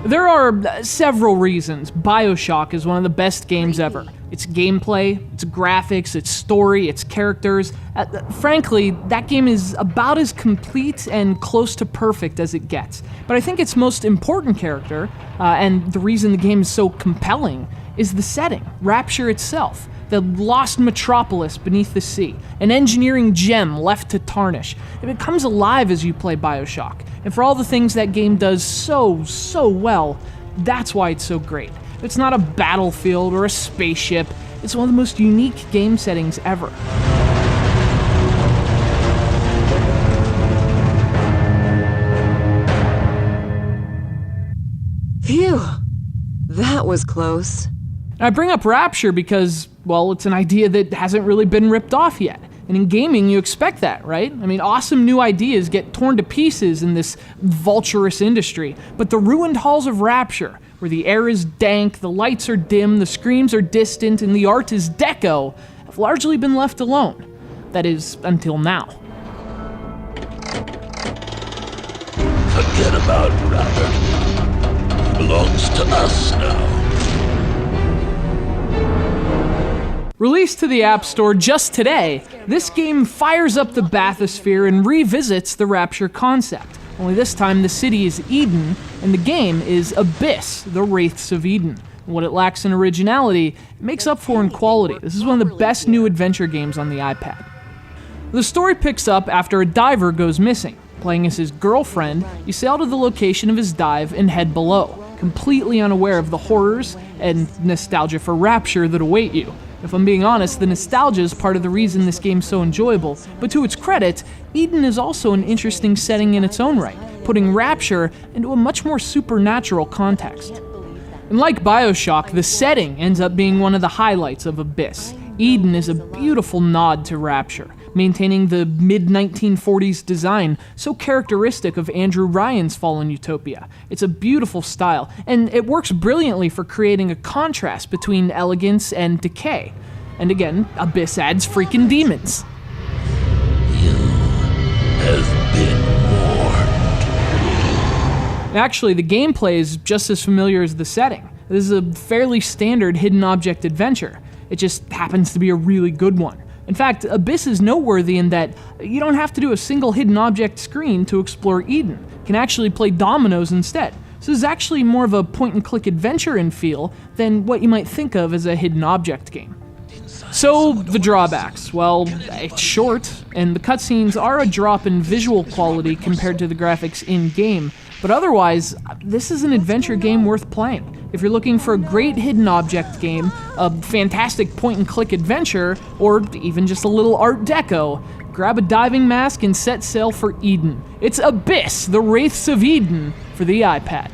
There are several reasons BioShock is one of the best games ever. Its gameplay, its graphics, its story, its characters. Frankly, that game is about as complete and close to perfect as it gets. But I think its most important character, and the reason the game is so compelling, is the setting, Rapture itself. The lost metropolis beneath the sea, an engineering gem left to tarnish. It comes alive as you play BioShock, and for all the things that game does so well, that's why it's so great. It's not a battlefield or a spaceship, it's one of the most unique game settings ever. Phew, that was close. I bring up Rapture because, well, it's an idea that hasn't really been ripped off yet. And in gaming, you expect that, right? I mean, awesome new ideas get torn to pieces in this vulturous industry. But the ruined halls of Rapture, where the air is dank, the lights are dim, the screams are distant, and the art is deco, have largely been left alone. That is, until now. Forget about Rapture. He belongs to us now. Released to the App Store just today, this game fires up the bathysphere and revisits the Rapture concept. Only this time the city is Eden, and the game is Abyss, the Wraiths of Eden. What it lacks in originality, it makes up for in quality. This is one of the best new adventure games on the iPad. The story picks up after a diver goes missing. Playing as his girlfriend, you sail to the location of his dive and head below, completely unaware of the horrors and nostalgia for Rapture that await you. If I'm being honest, the nostalgia is part of the reason this game's so enjoyable, but to its credit, Eden is also an interesting setting in its own right, putting Rapture into a much more supernatural context. And like BioShock, the setting ends up being one of the highlights of Abyss. Eden is a beautiful nod to Rapture, maintaining the mid-1940s design so characteristic of Andrew Ryan's Fallen Utopia. It's a beautiful style, and it works brilliantly for creating a contrast between elegance and decay. And again, Abyss adds freaking demons. You have been warned. Actually, the gameplay is just as familiar as the setting. This is a fairly standard hidden object adventure. It just happens to be a really good one. In fact, Abyss is noteworthy in that you don't have to do a single hidden object screen to explore Eden. You can actually play dominoes instead. So this is actually more of a point-and-click adventure in feel than what you might think of as a hidden object game. So, the drawbacks. Well, it's short, and the cutscenes are a drop in visual quality compared to the graphics in-game, but otherwise, this is an adventure game worth playing. If you're looking for a great hidden object game, a fantastic point-and-click adventure, or even just a little art deco, grab a diving mask and set sail for Eden. It's Abyss, the Wraiths of Eden, for the iPad.